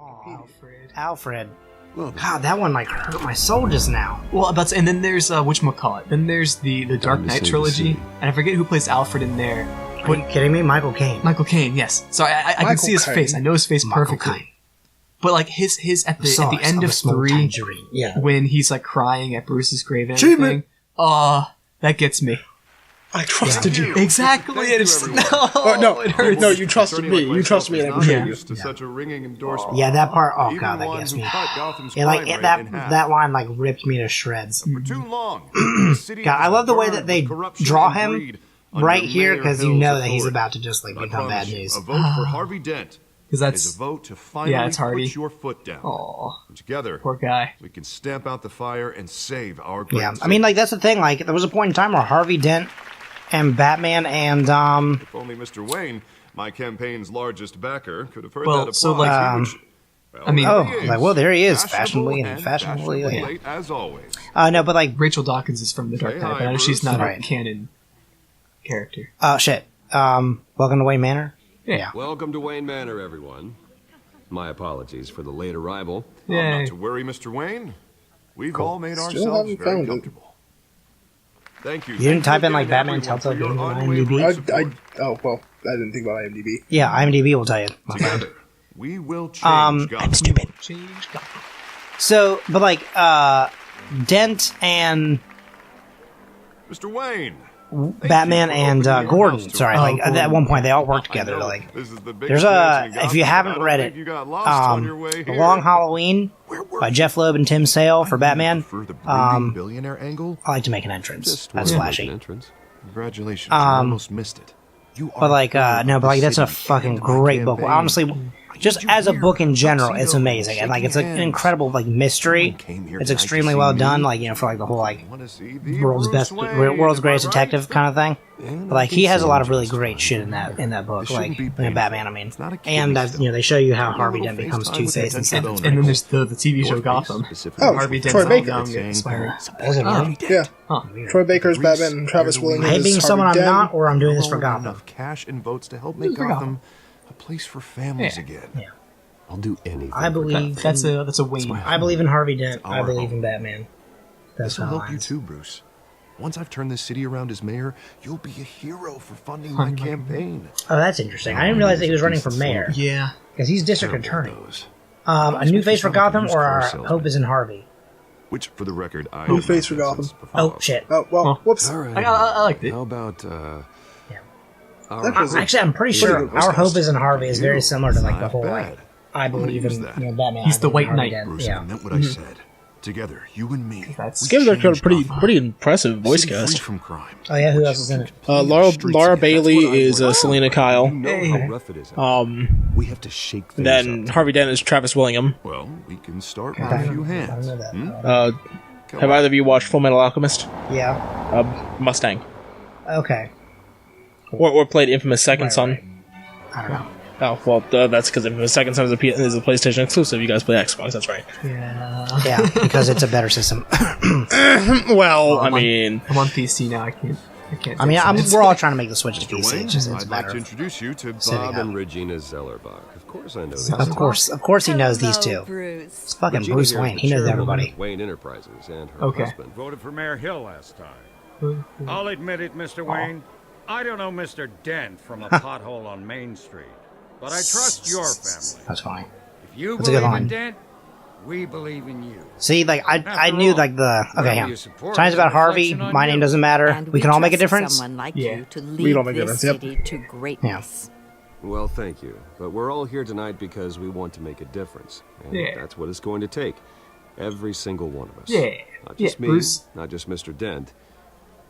Oh, Alfred. God, that one like hurt my soul just now. Well, and then there's whatchamacallit. Then there's the Dark Knight trilogy, and I forget who plays Alfred in there. Are you kidding me? Michael Caine. Michael Caine, yes. So I can see his face. I know his face perfectly. But like his at the end of 3, when he's like crying at Bruce's grave and everything. That gets me. I trusted you. Exactly. It hurts. No, you trusted me. You trusted me. And I to such a ringing endorsement. Yeah, that part. Oh god, that gets me. Yeah, like that line like ripped me to shreds. For too long. God, I love the way that they draw him right here because you know that he's about to just like become bad news. A vote for Harvey Dent. Because that's a vote to finally Harvey. put your foot down. Aww. Together, poor guy. We can stamp out the fire and save our great I mean, like that's the thing. Like there was a point in time where Harvey Dent and Batman and If only Mr. Wayne, my campaign's largest backer, could have heard that apply. So like, I mean, there he is, fashionably late as always. No, but like Rachel Dawkins is from The Dark Knight, but I know she's not a canon character. Shit. Welcome to Wayne Manor. Yeah. Welcome to Wayne Manor, everyone. My apologies for the late arrival. Not to worry, Mr. Wayne. We've all made ourselves very comfortable. Thank you. You didn't type in like Batman TellTale games on IMDb? Oh, well, I didn't think about IMDb. Yeah, IMDb will tell you. Together, we will change Gotham. I'm stupid. Change Gotham. So, but like, Dent and Mr. Wayne. Batman and Gordon. Sorry, like at one point they all work together. Like, there's if you haven't read it, The Long Halloween by Jeff Loeb and Tim Sale for Batman. Billionaire angle. I like to make an entrance. That's flashy. Congratulations, you almost missed it. But like, no, but like that's a fucking great book. Honestly, just as a book in general, it's amazing, and like it's an incredible like mystery. It's extremely well done, like for like the whole like world's greatest detective kind of thing. But like he has a lot of really great shit in that book, like in Batman. I mean, and they show you how Harvey Dent becomes Two-Face and stuff. And then there's the TV show Gotham. Harvey Troy Baker. Yeah. Troy Baker's Batman and Travis Willingham. I hate being someone I'm not, or I'm doing this for Gotham. Enough cash and votes to help make Gotham a place for families again. Yeah. I'll do anything. I believe that's a Wayne. I believe in Harvey Dent. I believe in Batman. This will help you too, Bruce. Once I've turned this city around as mayor, you'll be a hero for funding my campaign. Oh, that's interesting. I didn't realize that he was running for mayor. Yeah. Because he's district attorney. A new face for Gotham, or our hope is in Harvey? Which, for the record, I... New face for Gotham. Oh, shit. Oh, well, whoops. All right. I liked it. How about, Actually, I'm pretty sure our hope is in Harvey is very similar to like the whole like I believe in Batman. He's the White Knight. Bruce, I meant what I said. Together, you and me. Gives her a pretty impressive voice cast. From crime. Oh yeah, who else is in it? Laura Bailey is Selena Kyle. We have to shake things then up. Harvey Dent is Travis Willingham. Well, we can start with a few hands. I don't know that. Have either of you watched Full Metal Alchemist? Yeah. Mustang. Okay. Or played Infamous Second Son. I don't know. Oh, well, that's because Infamous Second Son is a PlayStation exclusive. You guys play Xbox, that's right. Yeah, because it's a better system. Well, I mean... I'm on PC now, I can't I mean, we're all trying to make the switch to PC. It's just I'd like to introduce you to Bob and Regina Zellerbach. Of course I know these. Of course he knows these two. It's fucking Regina Bruce here is Wayne. the He knows chairwoman everybody. of Wayne Enterprises and her husband. Voted for Mayor Hill last time. I'll admit it, Mr. Wayne. I don't know Mr. Dent from a pothole on Main Street, but I trust your family. That's fine. If you That's a good believe line. in Dent, we believe in you. See, like I knew like the Times about Harvey. My name doesn't matter. We can all make a difference. Like Yeah. you to We lead don't make a this difference, city to greatness. Well, thank you. But we're all here tonight because we want to make a difference. And Yeah. that's what it's going to take. Every single one of us. Yeah. Not just me, Bruce. not just Mr. Dent.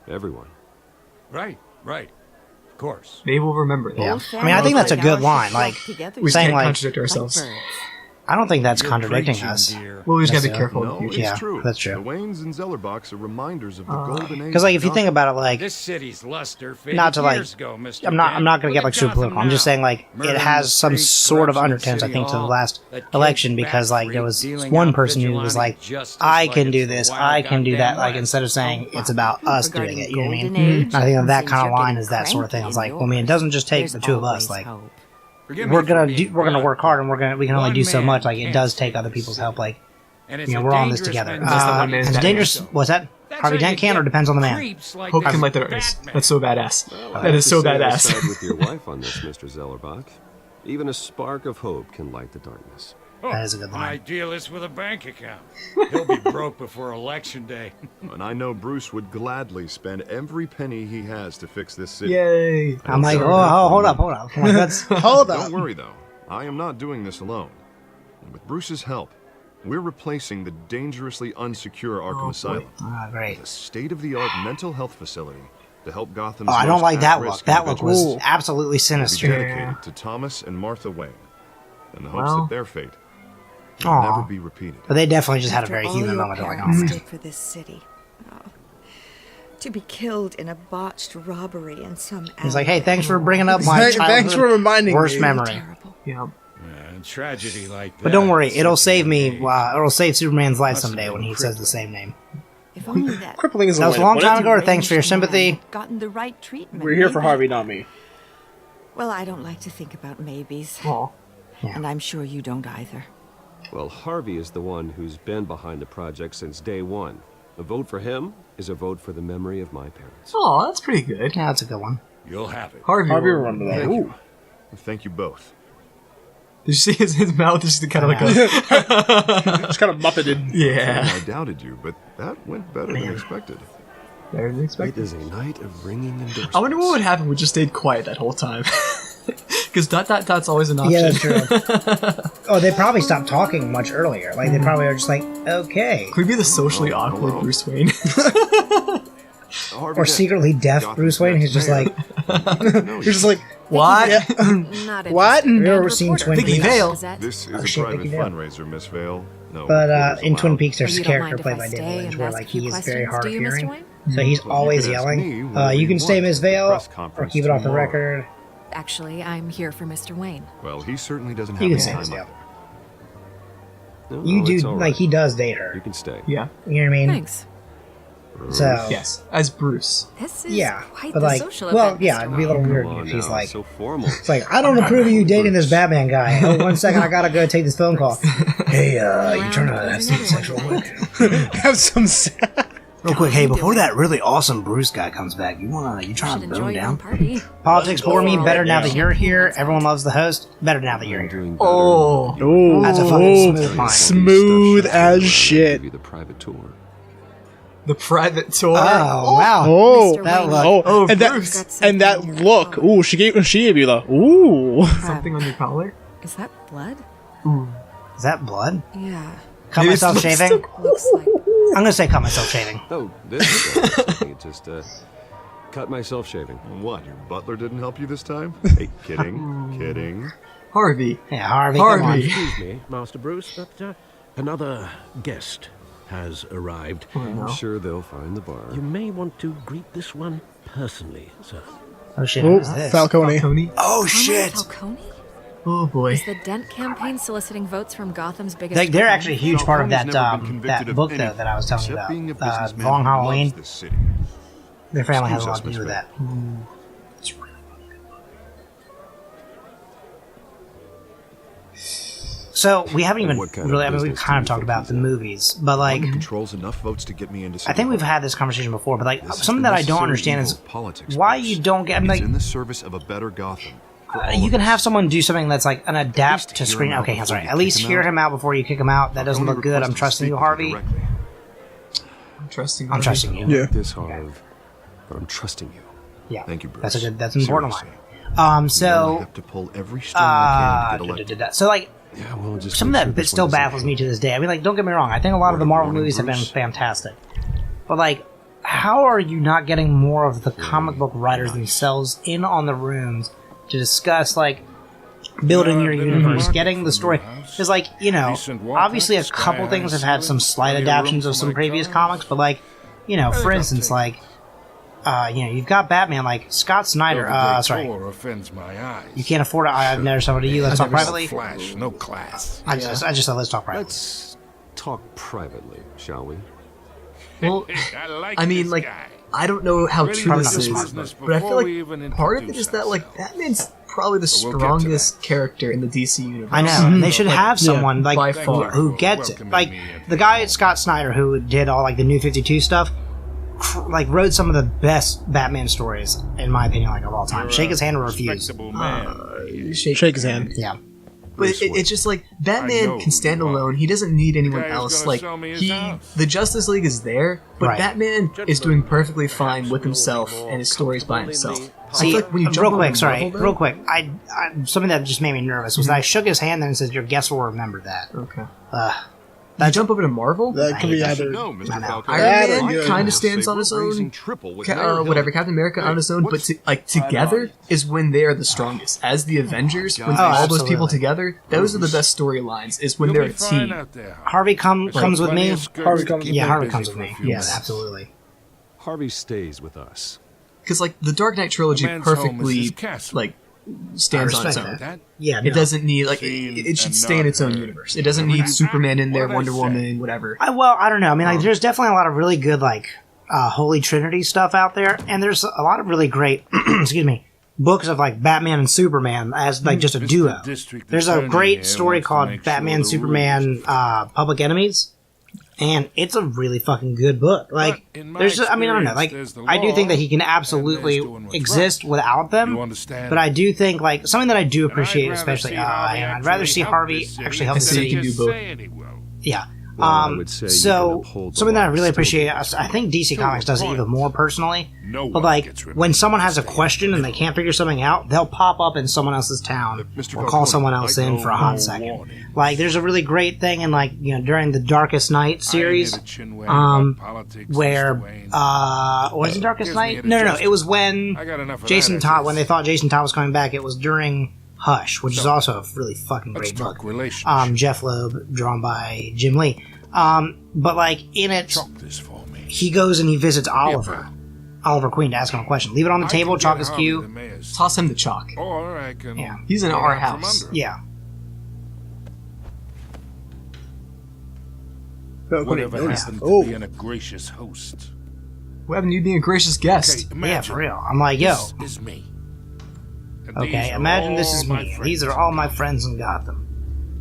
Everyone. Right. Of course. They will remember that. Yeah. I mean, I think that's a good line. Like We saying can't like contradict ourselves. I don't think that's You're contradicting preaching, us. dear. Well, we just gotta be That's careful in No, the it's future. Yeah, true. that's true. The Waynes and Zellerbachs are reminders of the golden age. Because like if you think about it, like This city's luster faded not to like years ago, Mr. I'm not Dent. gonna get Look like at super Gotham political. I'm just now. saying like Murder it in has the some streets, sort of corruption in undertones. I City think to the Hall, last that election kid's because like there backstreet was dealing one out person who was like, vigilante justice I like can do it's the this, Wild I can do that. Goddamn Like West. instead of saying it's about us doing Regarding it. You know what I Golden mean? Age, I think that since kind of you're line getting is that sort of thing. I was like, cranky well, I mean, it doesn't just take There's the two of us. always Like hope. we're gonna work hard, and we can only do so much. Like, it does take other people's help. Like, we're all in this together. It's dangerous. What's that? Harvey Dent can, or depends on the man? Hope can light the darkness. That's so badass. That is so badass. I side with your wife on this, Mr. Zellerbach. Even a spark of hope can light the darkness. That is a good line. An idealist with a bank account. He'll be broke before election day. And I know Bruce would gladly spend every penny he has to fix this city. Yay! I'm like, hold up. I'm like, hold up. Don't worry, though. I am not doing this alone. And with Bruce's help, we're replacing the dangerously unsecure Arkham Asylum. Great. A state-of-the-art mental health facility to help Gotham's I don't like that look. most That look was individuals. absolutely Be sinister. dedicated to Thomas and Martha Wayne, in the hopes that their fate will Aw. never be repeated. But they definitely just had a very After all human your moment. They're like, oh, parents man. did for this city. Oh. To be killed in a botched robbery in some He's like, hey, thanks for bringing up my childhood Thanks for reminding worst me. memory. terrible. Yeah. Tragedy like that. But don't worry, it'll save me. It'll save Superman's life someday when he says the same name. If only that Crippling is That was a long time ago. Or thanks for your sympathy. gotten the right treatment. We're here for maybe. Harvey, not me. Well, I don't like to think about maybes. Aw. And I'm sure you don't either. Well, Harvey is the one who's been behind the project since day one. A vote for him is a vote for the memory of my parents. Oh, that's pretty good. Yeah, that's a good one. You'll have it. Harvey Harvey will remember that. thank you. Ooh. Thank you both. Did you see his mouth is kind of like a... It's kind of muppeted. Yeah. I doubted you, but that went better than expected. Better than It expected. is a night of ringing endorsements. I wonder what would happen if we just stayed quiet that whole time. Because ... dot's always an option. Yeah, that's true. Oh, they probably stopped talking much earlier. Like, they probably are just like, okay. Could we be the socially awkward Bruce Wayne? Or secretly deaf Bruce Wayne, who's just like, You're just like, What? Not what? have you ever seen Twin Vicky Peaks? Vale. This is a shit, private Vicky Vale. fundraiser, Miss Vale. No But reporters in Twin allowed. Peaks, there's You a don't character mind played if by I David stay Lynch and where ask like a few he is very questions, hard do of you, Mr. hearing. Wayne? So he's Well, you always can ask me yelling. whenever You can you stay, want Miss at the Vale, press or conference keep it off the tomorrow. record. Actually, I'm here for Mr. Wayne. Well, he certainly doesn't have You can the say time Miss Vale. either. No, You it's do, all like, right. he does date her. You can stay. Yeah. You know what I mean? Thanks. So, Yes. As Bruce. This is yeah. quite But the like, social well, event, yeah, Mr. it'd be a little Wayne. weird Come on if he's now, like, so formal. it's like, I don't approve of you dating this Batman guy. Oh, 1 second, I gotta go take this phone call. Hey, you turn on that Around sexual everyone. work. Have some. Real quick, hey, before that really awesome Bruce guy comes back, you You trying should to enjoy bone your own down? party. Politics bore me. Better now that you're here. Everyone loves the host. Better now that you're I'm here. doing better. Oh. Oh, That's a fucking smooth line. Smooth as shit. Give you the private tour. The private tour. Oh, wow. Oh, Mr. that Wayne. look. oh, and Bruce. that look. Ooh, she gave you the ooh. Something on your collar. Is that blood? Is that blood? Yeah. Cut Maybe myself it's shaving? Looks like. I'm gonna say cut myself shaving. Oh, this is I just cut myself shaving. What, your butler didn't help you this time? Hey, kidding, kidding. Harvey. Yeah, Harvey. Come on. Harvey. Excuse me, Master Bruce, but another guest has arrived. I'm sure they'll find the bar. You may want to greet this one personally, sir. Oh shit, Oh, who's this? Falcone. Tony. Oh Conrad shit! Falcone? Oh boy. Is the Dent campaign soliciting votes from Gotham's biggest... Like, they're actually a huge part of Falcone's that never been convicted that of book though anything that I was telling you except being a about. businessman Long who loves Halloween. this city. Their family has a Excuse lot us, to do Miss with Vale. that. So we haven't even What kind of really. I mean, we've business kind do of you talked think about he's the in? movies, but like, One controls enough votes to get me into I think we've City had this conversation before. But like, Hall. This is something the that I don't necessary understand evil is of politics, why Bruce. you don't get. I'm It's like, in the service of a better Gotham. For all you of can us. have someone do something that's like an adapt least to hear screen. him out Okay, I'm before sorry. you At kick least him hear out. him out before you kick him out. That doesn't Falcone look good. I'm requested to trusting speak you, with Harvey. directly. I'm trusting I'm Harvey. trusting you. Yeah. This Harv, but I'm trusting you. Yeah, Thank you, Bruce. That's a good. That's an important Seriously. line. You know I So, have to pull every string I can to get elected. so like. Yeah, well, just Some of make that sure bit this still one doesn't baffles me to this day. I mean, like, don't get me wrong. I think a lot of the Marvel movies have been Bruce. fantastic. But, like, how are you not getting more of the comic book writers themselves in on the rooms to discuss, like, building your universe, getting the story? Because, like, you know, obviously a couple things have had some slight adaptations of some previous comics, but, like, you know, for instance, like, you know, you've got Batman, like, Scott Snyder, sorry. offends my eyes. You can't afford it. I've never someone to you. Let's talk privately. Flash, no class. I just said let's talk privately. Let's talk privately, shall we? Well, I I mean, like, I don't know how true Probably this not is, smart, but I feel like part of it is that, like, Batman's probably the strongest character in the DC universe. I know. They should have someone like by far who gets it. Like the guy Scott Snyder who did all like the New 52 stuff, like wrote some of the best Batman stories in my opinion, like of all time. Shake his hand or refuse. Shake his hand. Yeah. But it's just like Batman can stand alone. He doesn't need anyone else. Like the Justice League is there, but Batman is doing perfectly fine with himself and his stories by himself. See, like when you real quick, I something that just made me nervous was that I shook his hand and it said, "Your guests will remember that." Okay. You jump over to Marvel? That could be either Iron Man kind of stands on his own. Captain America on his own, but together is when they are the strongest. As the Avengers, when all those people together, those are the best storylines. Is when they're a team. Harvey comes with me. Harvey comes with me. Yes, absolutely. Harvey stays with us. Because like the Dark Knight trilogy perfectly like stands on its own. Yeah, it doesn't need like it should stay in its own universe. It doesn't need Superman in there, Wonder Woman, whatever. I don't know. I mean, like, there's definitely a lot of really good like Holy Trinity stuff out there, and there's a lot of really great, excuse me, books of like Batman and Superman as like just a duo. There's a great story called Batman Superman Public Enemies. And it's a really fucking good book. Like, there's just, I mean, I don't know. Like, I do think that he can absolutely exist without them. But I do think, like, something that I do appreciate, especially, and I'd rather see Harvey actually help the city. He can do both. Yeah. So something that I really appreciate, I think DC Comics does it even more personally. But like when someone has a question and they can't figure something out, they'll pop up in someone else's town or call someone else in for a hot second. Like there's a really great thing in like during the Darkest Night series, where was it Darkest Night? No. It was when Jason Todd, when they thought Jason Todd was coming back. It was during Hush, which is also a really fucking great book. Jeff Loeb, drawn by Jim Lee. But like in it, he goes and he visits Oliver Queen to ask him a question. Leave it on the table, chalk his cue. Toss him the chalk. Yeah, he's in our house. Yeah. Whatever happened to being a gracious host? What happened to you being a gracious guest? Yeah, for real. I'm like, yo. This is me. Okay, imagine this is me. These are all my friends in Gotham.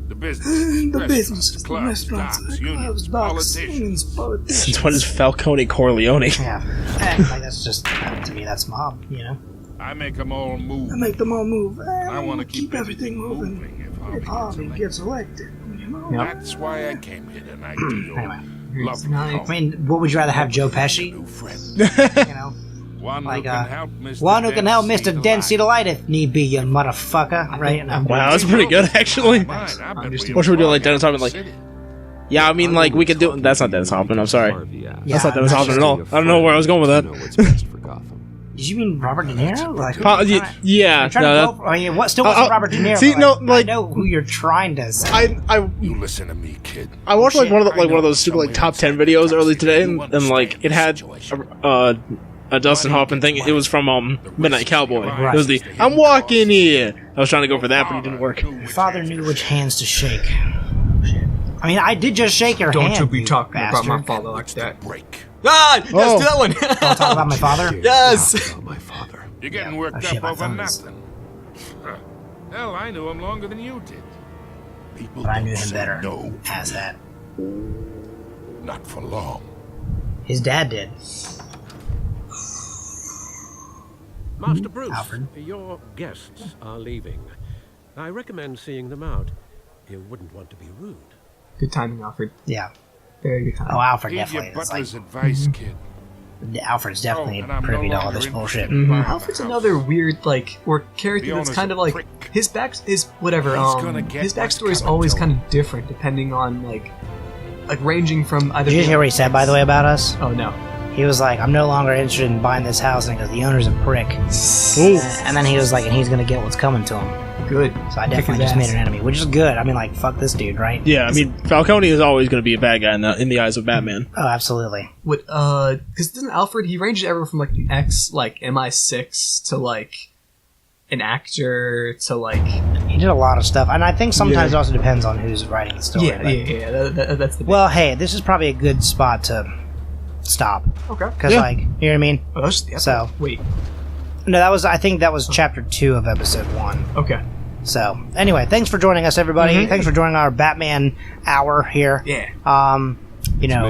The businesses, the restaurants, clubs, politicians. Since when is Falcone Corleone? Yeah, like that's just to me. That's mob, I make them all move. I want to keep everything moving if Harvey gets elected. That's why I came here tonight. Anyway, I mean, what would you rather have, Joe Pesci? One like, who can help Mr. One who can help Mr. Dent see the light if need be, you motherfucker. Right? Wow, that's pretty good, actually. What should we do, like Dennis Hoffman? Like, yeah, I mean, like, we could do. That's not Dennis Hoffman, I'm sorry. That's not Dennis Hoffman at all. I don't know where I was going with that. Did you mean Robert De Niro? Like, yeah. I mean, what still wasn't Robert De Niro? See, no, like, I know who you're trying to say. You listen to me, kid. I watched like one of those stupid like top 10 videos early today, and like it had a Dustin Hoffman thing. It was from Midnight Cowboy. Right. It was the I'm walking here. I was trying to go for that, but it didn't work. Your father knew which hands to shake. I mean, I did just shake your hand. Don't you be talking about my father like that. Ah, yes, that one. I'll talk about my father? Yes. About my father. You're getting worked up over nothing. Hell, I knew him longer than you did. People but I knew him better. No. As that. Not for long. His dad did. Master Bruce, Alfred. Your guests are leaving. I recommend seeing them out. You wouldn't want to be rude. Good timing, Alfred. Yeah. Very good timing. Oh, Alfred Give definitely. your butler's advice, kid. Alfred's definitely privy to all this bullshit. Alfred's another weird, character that's kind of like his backstory is always kind of different depending on ranging from either. Did you hear what he said, by the way, about us? Oh no. He was like, I'm no longer interested in buying this house because the owner's a prick. Ooh. And then he was like, and he's gonna get what's coming to him. Good. So I definitely just made an enemy, which is good. I mean, like, fuck this dude, right? Yeah, I mean, Falcone is always going to be a bad guy in the eyes of Batman. Oh, absolutely. What? Because doesn't Alfred, he ranges everywhere from an MI6 to an actor to He did a lot of stuff, and I think sometimes it also depends on who's writing the story. Yeah. That's the. Well, hey, this is probably a good spot to stop. Okay. Because you know what I mean. Oh, so wait. No, I think that was chapter 2 of episode 1. Okay. So, anyway, thanks for joining us, everybody. Thanks for joining our Batman hour here. Yeah.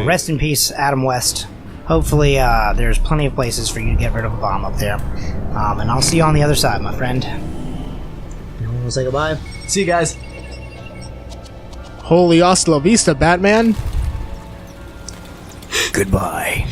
Rest in peace, Adam West. Hopefully, there's plenty of places for you to get rid of a bomb up there. And I'll see you on the other side, my friend. We'll say goodbye. See you guys. Holy hasta la vista, Batman. Goodbye.